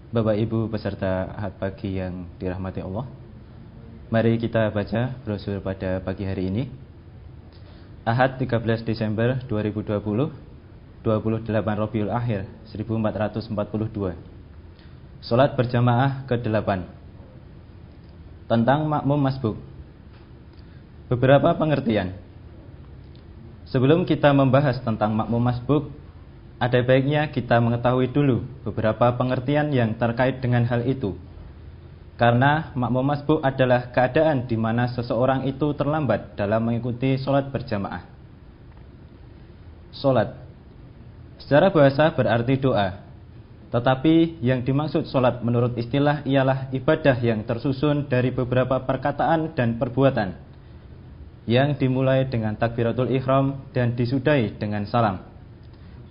Bapak Ibu peserta Ahad pagi yang dirahmati Allah, mari kita baca brosur pada pagi hari ini. Ahad 13 Desember 2020, 28 Rabiul Akhir 1442. Salat berjamaah ke-8. Tentang makmum masbuk. Beberapa pengertian. Sebelum kita membahas tentang makmum masbuk, ada baiknya kita mengetahui dulu beberapa pengertian yang terkait dengan hal itu. Karena makmum masbuk adalah keadaan di mana seseorang itu terlambat dalam mengikuti sholat berjamaah. Sholat secara bahasa berarti doa, tetapi yang dimaksud sholat menurut istilah ialah ibadah yang tersusun dari beberapa perkataan dan perbuatan, yang dimulai dengan takbiratul ihram dan disudahi dengan salam,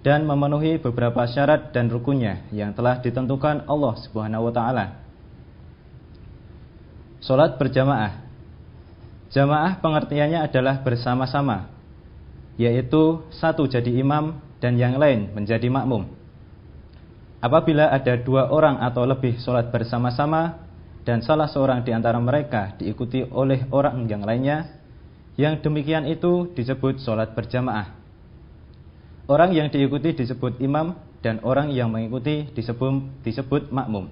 dan memenuhi beberapa syarat dan rukunnya yang telah ditentukan Allah Subhanahu wa taala. Salat berjamaah. Jamaah pengertiannya adalah bersama-sama, yaitu satu jadi imam dan yang lain menjadi makmum. Apabila ada dua orang atau lebih salat bersama-sama dan salah seorang di antara mereka diikuti oleh orang yang lainnya, yang demikian itu disebut salat berjamaah. Orang yang diikuti disebut imam dan orang yang mengikuti disebut makmum.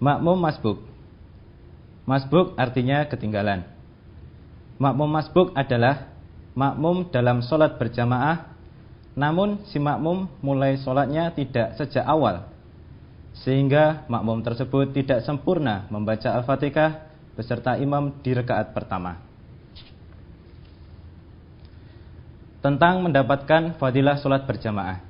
Makmum masbuk. Masbuk artinya ketinggalan. Makmum masbuk adalah makmum dalam sholat berjamaah, namun si makmum mulai sholatnya tidak sejak awal, sehingga makmum tersebut tidak sempurna membaca Al-Fatihah beserta imam di rakaat pertama. Tentang mendapatkan fadilah sholat berjamaah.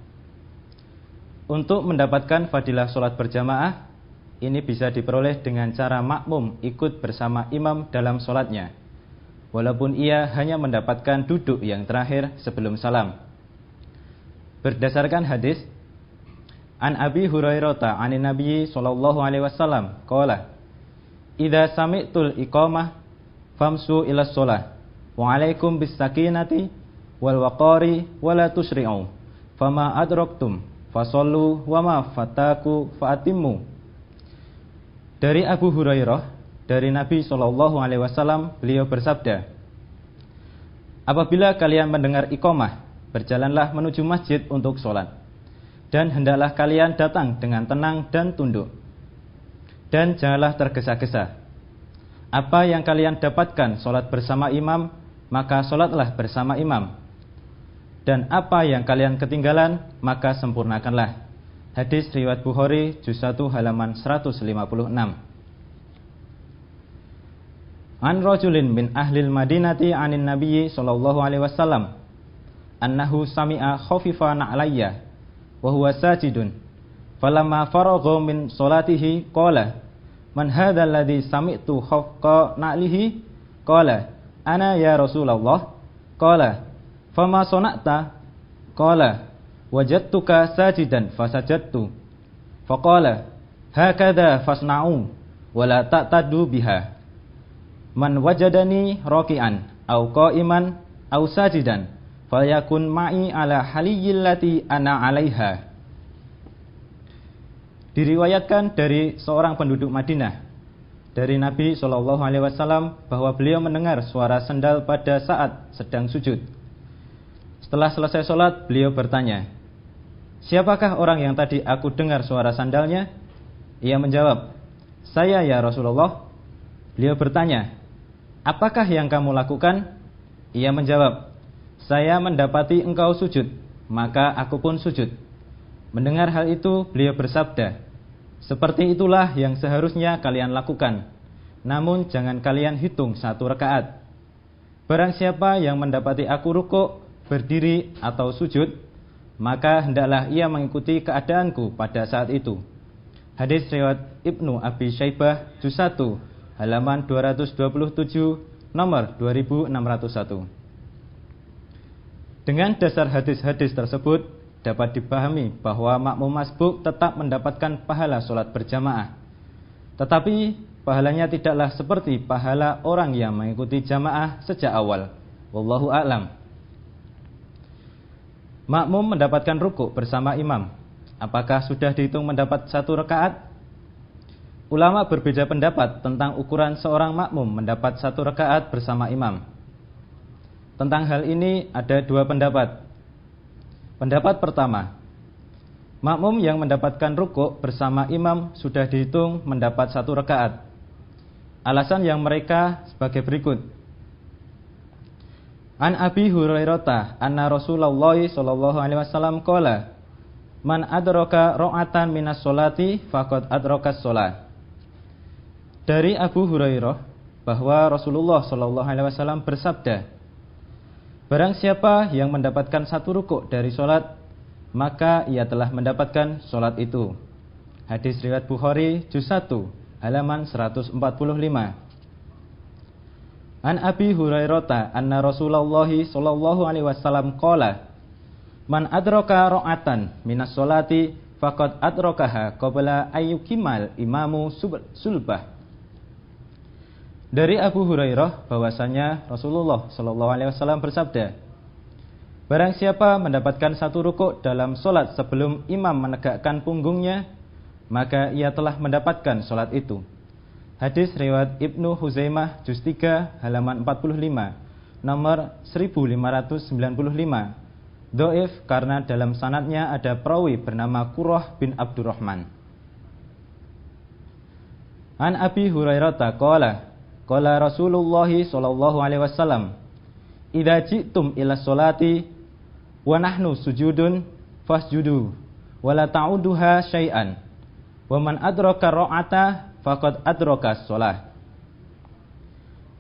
Untuk mendapatkan fadilah sholat berjamaah, ini bisa diperoleh dengan cara makmum ikut bersama imam dalam sholatnya, walaupun ia hanya mendapatkan duduk yang terakhir sebelum salam. Berdasarkan hadis An Abi Hurairah anin Nabi sallallahu alaihi wasallam qala idza sami'tul iqamah famsu ila shalah wa alaikum bis sakinati wal waqari wala tusri'u fama adraktum fasallu wa ma fataku faatimmu. Dari Abu Hurairah dari Nabi sallallahu alaihi wasallam, beliau bersabda, apabila kalian mendengar iqamah, berjalanlah menuju masjid untuk sholat, dan hendaklah kalian datang dengan tenang dan tunduk, dan janganlah tergesa-gesa. Apa yang kalian dapatkan sholat bersama imam, maka sholatlah bersama imam, dan apa yang kalian ketinggalan, maka sempurnakanlah. Hadis riwayat Bukhari juz 1 halaman 156. An rajulin min ahlil madinati anin nabiyyi sallallahu alaihi wasallam annahu sami'a khafifa na'layya wa huwa sajidun falamma faragha min salatihi qala man hadha alladhi sami'tu khafqa na'lihi qala ana ya Rasulullah qala fama sana'ta qala wajadtuka sajidan fasajadtu faqala hakadha fasna'u wala ta'tadu biha man wajadani raki'an aw qa'iman aw sajidan falyakun ma'i ala haliyillati ana 'alaiha. Diriwayatkan dari seorang penduduk Madinah dari Nabi sallallahu alaihi wasallam bahwa beliau mendengar suara sendal pada saat sedang sujud. Setelah selesai salat, beliau bertanya, siapakah orang yang tadi aku dengar suara sandalnya? Ia menjawab, saya ya Rasulullah. Beliau bertanya, apakah yang kamu lakukan? Ia menjawab, saya mendapati engkau sujud, maka aku pun sujud. Mendengar hal itu, beliau bersabda, seperti itulah yang seharusnya kalian lakukan, namun jangan kalian hitung satu rakaat. Barang siapa yang mendapati aku rukuk, berdiri atau sujud, maka hendaklah ia mengikuti keadaanku pada saat itu. Hadis riwayat Ibnu Abi Syaibah juz 1 halaman 227 nomor 2601. Dengan dasar hadis-hadis tersebut dapat dipahami bahwa makmum masbuk tetap mendapatkan pahala sholat berjamaah, tetapi pahalanya tidaklah seperti pahala orang yang mengikuti jamaah sejak awal. Wallahu a'lam. Makmum mendapatkan rukuk bersama imam apakah sudah dihitung mendapat 1 rakaat? Ulama berbeda pendapat tentang ukuran seorang makmum mendapat 1 rakaat bersama imam. Tentang hal ini ada 2 pendapat. Pendapat pertama, makmum yang mendapatkan rukuk bersama imam sudah dihitung mendapat 1 rakaat. Alasan yang mereka sebagai berikut. An Abi Hurairah anna Rasulullah sallallahu alaihi wasallam qala man adraka ra'atan minas sholati faqad adrakas sholat. Dari Abu Hurairah bahwa Rasulullah sallallahu alaihi wasallam bersabda, barang siapa yang mendapatkan 1 rukuk dari sholat, maka ia telah mendapatkan sholat itu. Hadis riwayat Bukhari juz 1 halaman 145. An Abi Hurairah anna Rasulullah sallallahu alaihi wasallam qala man adraka ra'atan minas sholati faqad adrakaha qabla ayyukimal imamu sulbah. Dari Abu Hurairah bahwasanya Rasulullah sallallahu alaihi wasallam bersabda, barang siapa mendapatkan 1 rukuk dalam sholat sebelum imam menegakkan punggungnya, maka ia telah mendapatkan sholat itu. Hadis riwayat Ibnu Huzaimah juz 3 halaman 45 nomor 1595. Dhaif karena dalam sanadnya ada perawi bernama Qurrah bin Abdurrahman. An Abi Hurairah qala Rasulullah sallallahu alaihi wasallam idza ji'tum ila sholati wa nahnu sujudun fasjudu wa la ta'uduha syai'an wa man adraka ra'ata faqad adrakas shalah.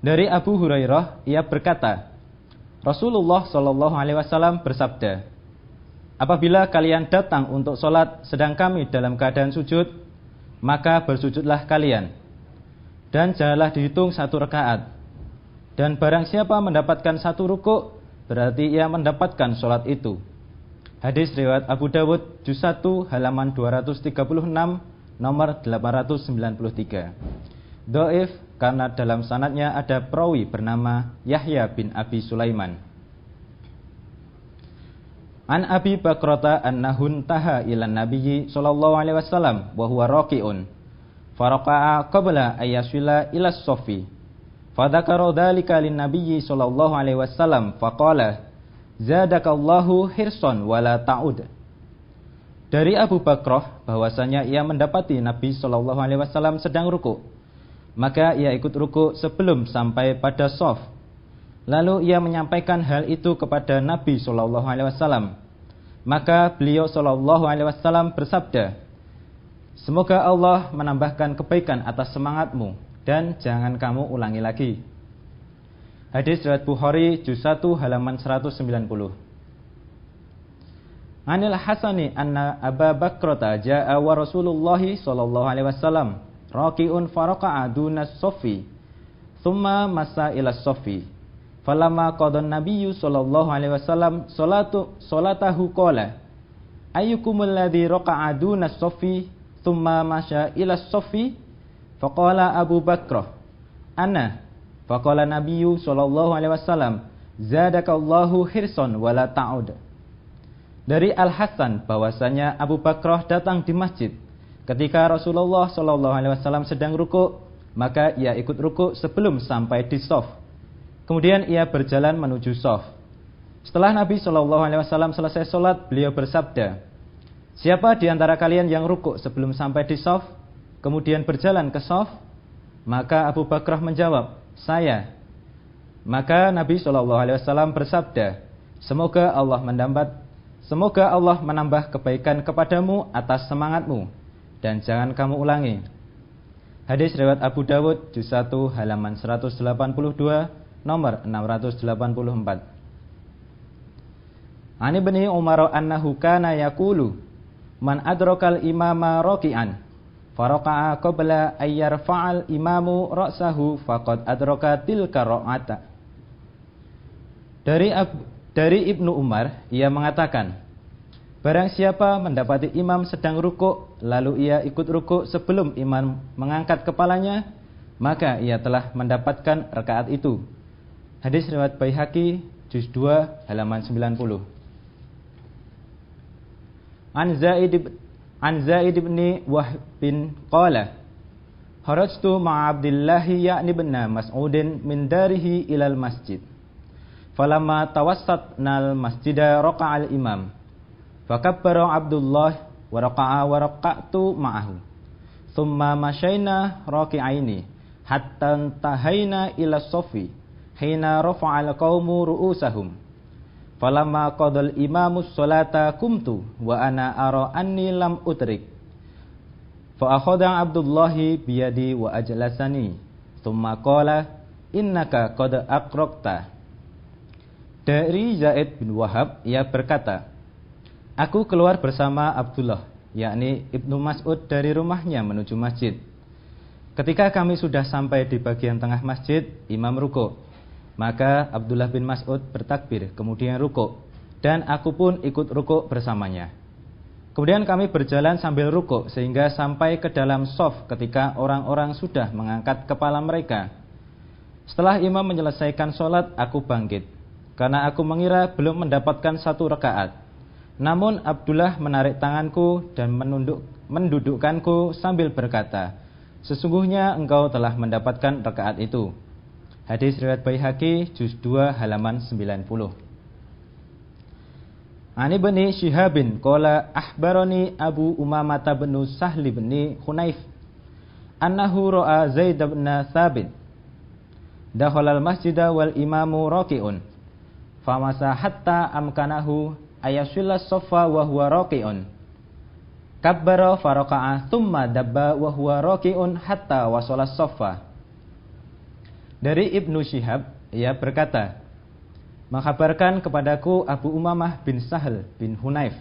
Dari Abu Hurairah ia berkata, Rasulullah sallallahu alaihi wasallam bersabda, apabila kalian datang untuk sholat sedang kami dalam keadaan sujud, maka bersujudlah kalian dan janganlah dihitung 1 rakaat. Dan barang siapa mendapatkan 1 rukuk, berarti ia mendapatkan sholat itu. Hadis riwayat Abu Dawud juz 1 halaman 236 nomor 893. Dhaif karena dalam sanadnya ada perawi bernama Yahya bin Abi Sulaiman. An Abi Bakrata annahun taha ilan nabiyyi sallallahu alaihi wasallam wa huwa raqi'un faraqa'a qabla ayyasila ila as-saffi fadzakara dzalika lin nabiyyi sallallahu alaihi wasallam faqala zadakallahu hirsan wala ta'ud. Dari Abu Bakrah bahwasanya ia mendapati Nabi sallallahu alaihi wasallam sedang rukuk, maka ia ikut rukuk sebelum sampai pada shaf. Lalu ia menyampaikan hal itu kepada Nabi sallallahu alaihi wasallam. Maka beliau sallallahu alaihi wasallam bersabda, semoga Allah menambahkan kebaikan atas semangatmu dan jangan kamu ulangi lagi. Hadis riwayat Bukhari juz 1 halaman 190. Anil Hasani anna Aba Bakrata ja'a wa Rasulullah sallallahu alaihi wasallam raqi'un faraqa'a dunas saffi thumma masa ila saffi falamma qada an-nabiyyu sallallahu alaihi wasallam salatahu qala ayyukumul ladzi raqa'a dunas saffi thumma masya ila saffi faqala Abu Bakrah ana faqala nabiyyu sallallahu alaihi wasallam zadakallahu hirsan wala ta'ud. Dari Al-Hasan bahwasanya Abu Bakrah datang di masjid ketika Rasulullah sallallahu alaihi wasallam sedang rukuk, maka ia ikut rukuk sebelum sampai di shaf. Kemudian ia berjalan menuju shaf. Setelah Nabi sallallahu alaihi wasallam selesai salat, beliau bersabda, siapa di antara kalian yang rukuk sebelum sampai di shaf kemudian berjalan ke shaf? Maka Abu Bakrah menjawab, saya. Maka Nabi sallallahu alaihi wasallam bersabda, semoga Allah menambah kebaikan kepadamu atas semangatmu dan jangan kamu ulangi. Hadis riwayat Abu Dawud juz 1 halaman 182 nomor 684. Ani Ibnu Umar annahu kana yaqulu man adrakal imama raqi'an faraqa'a qabla ayyarfa'al imamu ra'sahu faqad adraka tilka ra'ata. Dari Ibnu Umar, ia mengatakan, barang siapa mendapati imam sedang rukuk, lalu ia ikut rukuk sebelum imam mengangkat kepalanya, maka ia telah mendapatkan rakaat itu. Hadis riwayat Baihaqi, juz 2, halaman 90. An Zaid bin Wahbin qala kharajtu ma'a Abdullah ya'ni bin Mas'udin min darihi ilal masjid. Falamma tawassatna al-masjida raqa'al imam. Fakabbara Abdullah wa raqa'a wa raqa'tu ma'ahu. Thumma masyaina raqi'aini hatta tahaina ila sofi hina rafa'al qaumu ru'usahum. Falamma qadal imamus sholata kumtu wa ana ara anni lam utrik. Fa akhadha Abdullahi biyadi wa ajlasani. Thumma qala innaka qad aqraqta. Dari Zaid bin Wahab ia berkata, aku keluar bersama Abdullah, yakni Ibnu Mas'ud dari rumahnya menuju masjid. Ketika kami sudah sampai di bagian tengah masjid, imam ruku'. Maka Abdullah bin Mas'ud bertakbir, kemudian ruku', dan aku pun ikut ruku' bersamanya. Kemudian kami berjalan sambil ruku' sehingga sampai ke dalam shaf ketika orang-orang sudah mengangkat kepala mereka. Setelah imam menyelesaikan sholat, aku bangkit, karena aku mengira belum mendapatkan satu rakaat. Namun Abdullah menarik tanganku dan mendudukkanku sambil berkata, sesungguhnya engkau telah mendapatkan rakaat itu. Hadis riwayat Baihaqi juz 2 halaman 90. Ani bin Syihabin qala akhbarani Abu Umamah bin Sahl bin Hunayf annahu ra'a Zaid bin Thabit dakhala al-masjida wal imamu raqi'un famasa hatta amkanahu ayashilla as-saffa wa huwa raqi'un kabbara faraqa'a thumma dabba wa huwa raqi'un hatta wasala as-saffa. Dari Ibnu Syihab, ia berkata, mengkabarkan kepadaku Abu Umamah bin Sahl bin Hunayf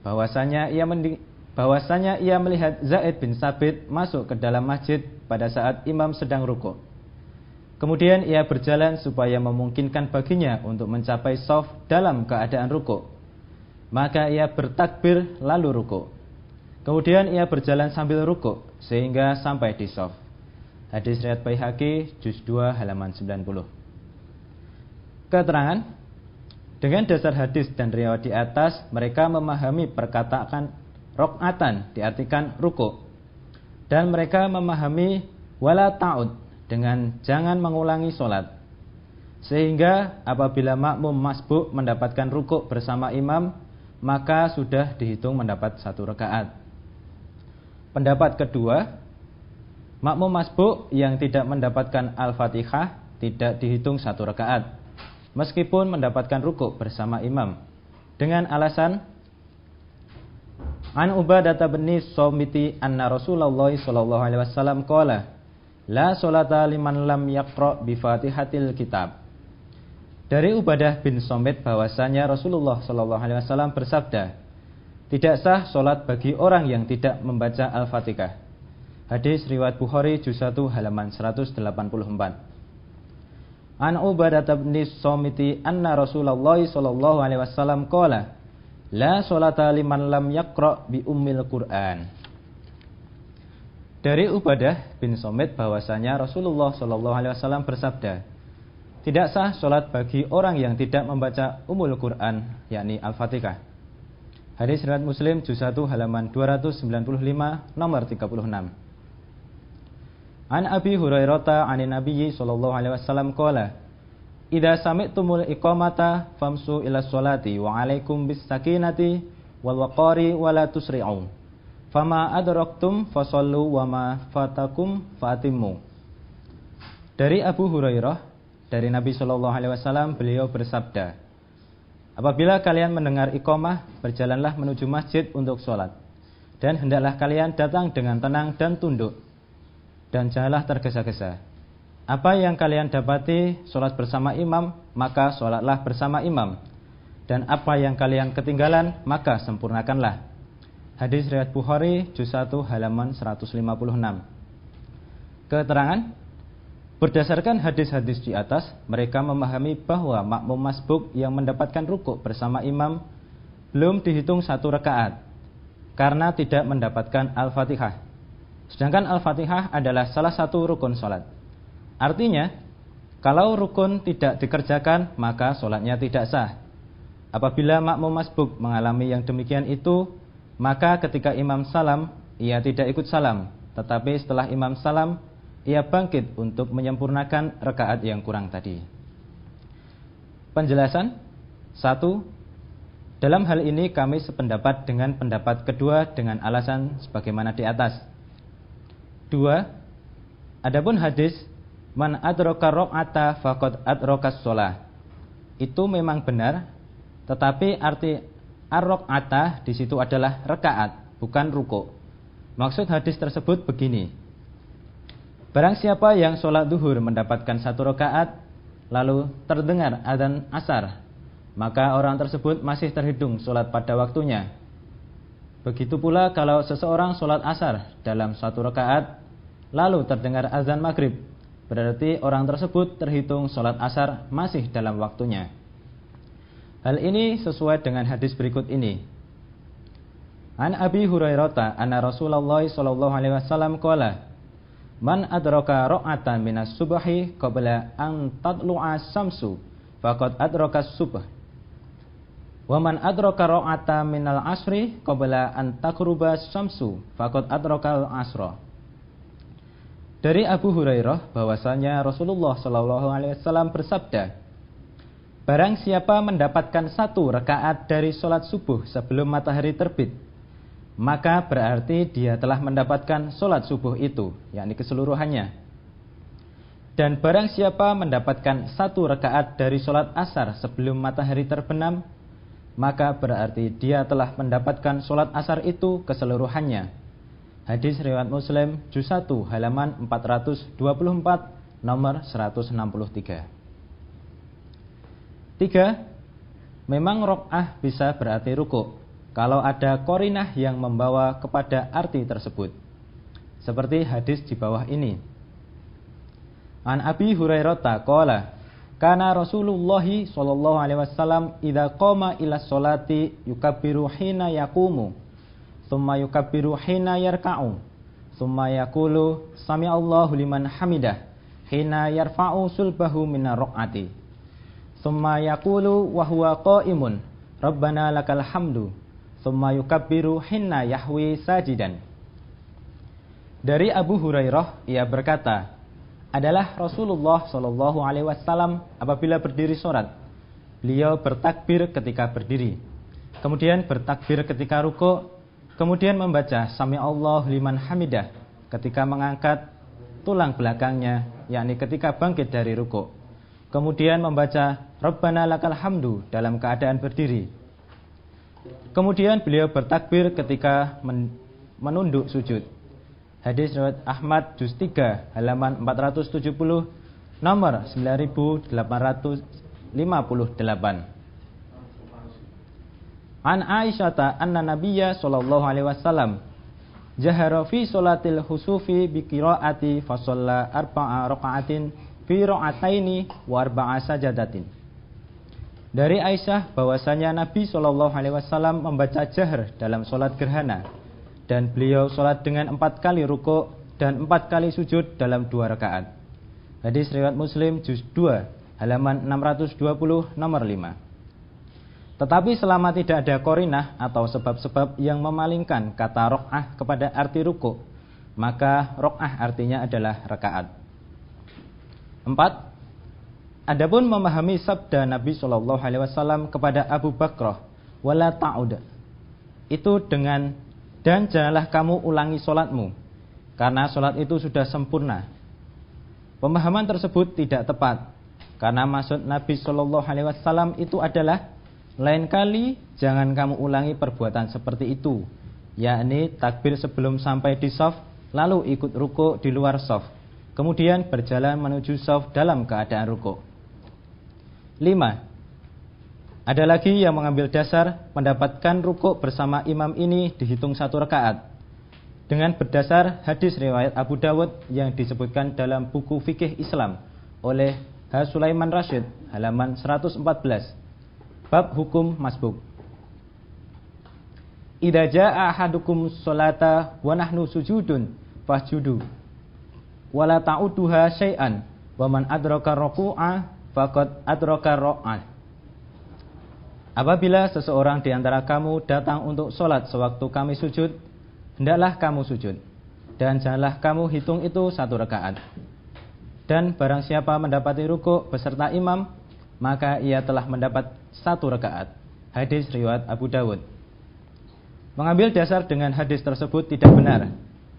bahwasanya ia melihat Zaid bin Sabit masuk ke dalam masjid pada saat imam sedang rukuk. Kemudian ia berjalan supaya memungkinkan baginya untuk mencapai shaf dalam keadaan rukuk. Maka ia bertakbir lalu rukuk. Kemudian ia berjalan sambil rukuk sehingga sampai di shaf. Hadis riwayat Baihaqi juz 2 halaman 90. Keterangan, dengan dasar hadis dan riwayat di atas, mereka memahami perkataan rok'atan diartikan ruku', dan mereka memahami wala ta'ud dengan jangan mengulangi sholat. Sehingga apabila makmum masbuk mendapatkan ruku' bersama imam, maka sudah dihitung mendapat satu rakaat. Pendapat kedua, makmum masbuk yang tidak mendapatkan Al-Fatihah tidak dihitung satu rakaat, meskipun mendapatkan rukuk bersama imam, dengan alasan An Ubadah bin Somiti anna Rasulullah sallallahu alaihi wasallam qala la sholata liman lam yaqra bi Fatihatil kitab. Dari Ubadah bin Somit bahwasanya Rasulullah sallallahu alaihi wasallam bersabda, tidak sah sholat bagi orang yang tidak membaca Al-Fatihah. Hadis riwayat Bukhari juz 1 halaman 184. An Ubadah bin Somiti anna Rasulullah sallallahu alaihi wasallam qala la sholata liman lam yaqra bi ummil Qur'an. Dari Ubadah bin Somit bahwasanya Rasulullah sallallahu alaihi wasallam bersabda, tidak sah sholat bagi orang yang tidak membaca Ummul Quran, yakni Al-Fatihah. Hadis riwayat Muslim juz 1 halaman 295 nomor 36. An Abi Hurairah anin Nabi sallallahu alaihi wasallam qala idza sami'tumul iqamata famsu ila sholati wa alaikum bis sakinati wal waqari wa la tusri'u fama adraktum fasallu wa ma fatakum fatimmu. Dari Abu Hurairah dari Nabi sallallahu alaihi wasallam, beliau bersabda, apabila kalian mendengar iqamah, berjalanlah menuju masjid untuk sholat, dan hendaklah kalian datang dengan tenang dan tunduk, dan janganlah tergesa-gesa. Apa yang kalian dapati sholat bersama imam, maka sholatlah bersama imam, dan apa yang kalian ketinggalan, maka sempurnakanlah. Hadis riwayat Bukhari juz 1 halaman 156. Keterangan, berdasarkan hadis-hadis di atas, mereka memahami bahwa makmum masbuk yang mendapatkan rukuk bersama imam belum dihitung satu rakaat karena tidak mendapatkan Al-Fatihah. Sedangkan Al-Fatihah adalah salah satu rukun sholat. Artinya, kalau rukun tidak dikerjakan, maka sholatnya tidak sah. Apabila makmum masbuk mengalami yang demikian itu, maka ketika imam salam, ia tidak ikut salam, tetapi setelah imam salam, ia bangkit untuk menyempurnakan rakaat yang kurang tadi. Penjelasan. 1. Dalam hal ini kami sependapat dengan pendapat kedua dengan alasan sebagaimana di atas. 2. Adapun hadis man adraka raq'ata faqad adrakas shalah, itu memang benar, tetapi arti ar-raq'ata di situ adalah rakaat, bukan ruku'. Maksud hadis tersebut begini: barang siapa yang sholat duhur mendapatkan 1 rakaat, lalu terdengar adzan asar, maka orang tersebut masih terhitung sholat pada waktunya. Begitu pula kalau seseorang sholat asar dalam 1 rakaat, lalu terdengar azan maghrib, berarti orang tersebut terhitung sholat asar masih dalam waktunya. Hal ini sesuai dengan hadis berikut ini. An Abi Hurairah anna Rasulullah sallallahu alaihi wasallam qala man adraka ra'atan minas subhi qabla an tatlu'a syamsu faqad adraka subh wa man adraka ra'atan minal asri qabla an taqruba syamsu faqad adraka al-asra. Dari Abu Hurairah bahwasanya Rasulullah sallallahu alaihi wasallam bersabda, barang siapa mendapatkan 1 rakaat dari sholat subuh sebelum matahari terbit, maka berarti dia telah mendapatkan sholat subuh itu, yakni keseluruhannya. Dan barang siapa mendapatkan 1 rakaat dari sholat asar sebelum matahari terbenam, maka berarti dia telah mendapatkan sholat asar itu keseluruhannya. Hadis riwayat Muslim juz 1 halaman 424 nomor 163. 3. Memang rok'ah bisa berarti ruku' kalau ada qarinah yang membawa kepada arti tersebut, seperti hadis di bawah ini. An Abi Hurairah qala kana Rasulullah sallallahu alaihi wasallam idza qama ila sholati yukabbiru hina yaqumu thumma yukabbiru hina yarka'u thumma yaqulu sami'allahu liman hamidah hina yarfa'u sulbahu minar raq'ati thumma yaqulu wa huwa qa'imun rabbana lakal hamdu thumma yukabbiru hinna yahwi sajidan. Dari Abu Hurairah, ia berkata, adalah Rasulullah sallallahu alaihi wasallam apabila berdiri salat, beliau bertakbir ketika berdiri, kemudian bertakbir ketika ruku', kemudian membaca sami'allahu liman hamidah ketika mengangkat tulang belakangnya, yakni ketika bangkit dari ruku', kemudian membaca rabbana lakal hamdu dalam keadaan berdiri. Kemudian beliau bertakbir ketika menunduk sujud. Hadis riwayat Ahmad juz 3 halaman 470 nomor 9858. An Aisyah anna Nabiyya sallallahu alaihi wasallam jahara fi sholatil khusufi bi qiraati fa shalla 4 raka'atin fi raka'ataini wa 4 sajadatin. Dari Aisyah bahwasanya Nabi sallallahu alaihi wasallam membaca jahar dalam sholat gerhana, dan beliau sholat dengan 4 kali ruku' dan 4 kali sujud dalam 2 rakaat. Hadis riwayat Muslim juz 2 halaman 620 nomor 5. Tetapi selama tidak ada qarinah atau sebab-sebab yang memalingkan kata rok'ah kepada arti ruku', maka rok'ah artinya adalah rakaat. 4. Adapun memahami sabda Nabi sallallahu alaihi wasallam kepada Abu Bakrah, wala ta'ud, itu dengan dan janganlah kamu ulangi solatmu, karena solat itu sudah sempurna. Pemahaman tersebut tidak tepat, karena maksud Nabi sallallahu alaihi wasallam itu adalah lain kali jangan kamu ulangi perbuatan seperti itu, yakni takbir sebelum sampai di shaf, lalu ikut ruku' di luar shaf, kemudian berjalan menuju shaf dalam keadaan ruku'. 5. Ada lagi yang mengambil dasar mendapatkan ruku' bersama imam ini dihitung 1 rakaat, dengan berdasar hadis riwayat Abu Dawud yang disebutkan dalam buku fikih Islam oleh H. Sulaiman Rashid halaman 114, bab hukum masbuk. Idza jaa ahadukum sholata wa nahnu sujudun fasjudu wala ta'uduha syai'an wa man adraka ruku'a faqad adraka ra'ah. Apabila seseorang di antara kamu datang untuk sholat sewaktu kami sujud, hendaklah kamu sujud, dan janganlah kamu hitung itu 1 rakaat. Dan barang siapa mendapati rukuk beserta imam, maka ia telah mendapat 1 rakaat. Hadis riwayat Abu Dawud. Mengambil dasar dengan hadis tersebut tidak benar,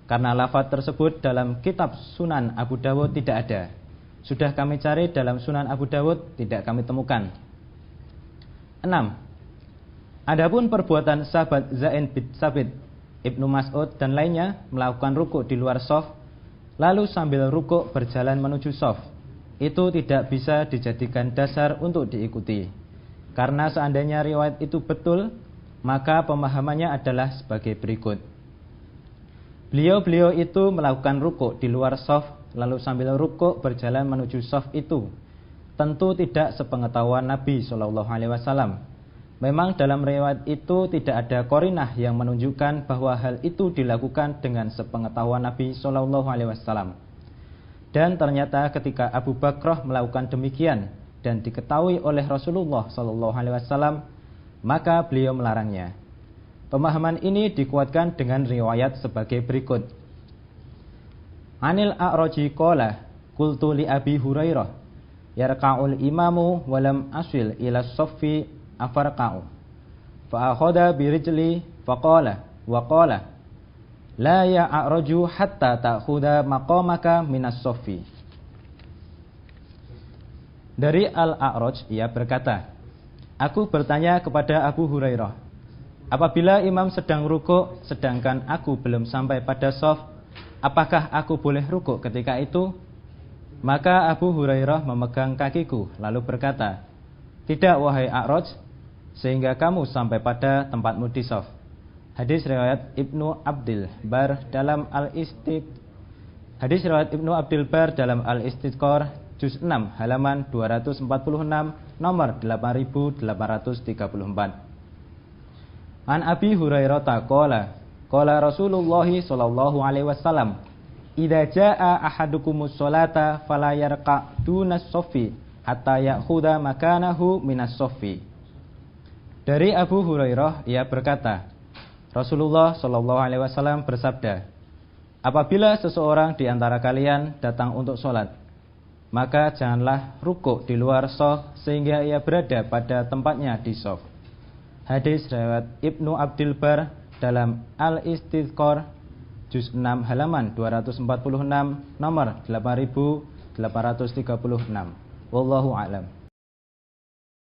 karena lafaz tersebut dalam kitab Sunan Abu Dawud tidak ada. Sudah kami cari dalam Sunan Abu Dawud, tidak kami temukan. 6. Adapun perbuatan sahabat Zain bin Sabit, Ibnu Mas'ud dan lainnya melakukan rukuk di luar shaf, lalu sambil rukuk berjalan menuju shaf, itu tidak bisa dijadikan dasar untuk diikuti. Karena seandainya riwayat itu betul, maka pemahamannya adalah sebagai berikut. Beliau itu melakukan rukuk di luar shaf, lalu sambil rukuk berjalan menuju shaf itu tentu tidak sepengetahuan Nabi SAW. Memang dalam riwayat itu tidak ada qarinah yang menunjukkan bahwa hal itu dilakukan dengan sepengetahuan Nabi SAW. Dan ternyata ketika Abu Bakrah melakukan demikian dan diketahui oleh Rasulullah SAW, maka beliau melarangnya. Pemahaman ini dikuatkan dengan riwayat sebagai berikut. Anil A'raji qala qultu li Abi Hurairah yarka'ul imamu walam asil ila soffi afarqa'u fa akhadha bi rijli faqala wa qala la ya a'raju hatta ta'khudha maqamaka minas soffi. Dari Al-A'raj ia berkata, aku bertanya kepada Abu Hurairah, apabila imam sedang rukuk sedangkan aku belum sampai pada shaf, apakah aku boleh rukuk ketika itu? Maka Abu Hurairah memegang kakiku lalu berkata, tidak wahai A'raj, sehingga kamu sampai pada tempatmu di shaf. Hadis riwayat Ibnu Abdil Bar dalam Al-Istidqar juz 6 halaman 246 nomor 8834. An Abi Hurairah qala qala Rasulullah sallallahu alaihi wasallam, idza jaa ahadukumus sholata fala yarqa dunas soffi hatta ya'khudha makanahu minas soffi. Dari Abu Hurairah ia berkata, Rasulullah sallallahu alaihi wasallam bersabda, apabila seseorang di antara kalian datang untuk sholat, maka janganlah rukuk di luar shaf sehingga ia berada pada tempatnya di shaf. Hadis riwayat Ibnu Abdil Bar dalam Al-Istidqar juz 6 halaman 246 nomor 8836. Wallahu a'lam.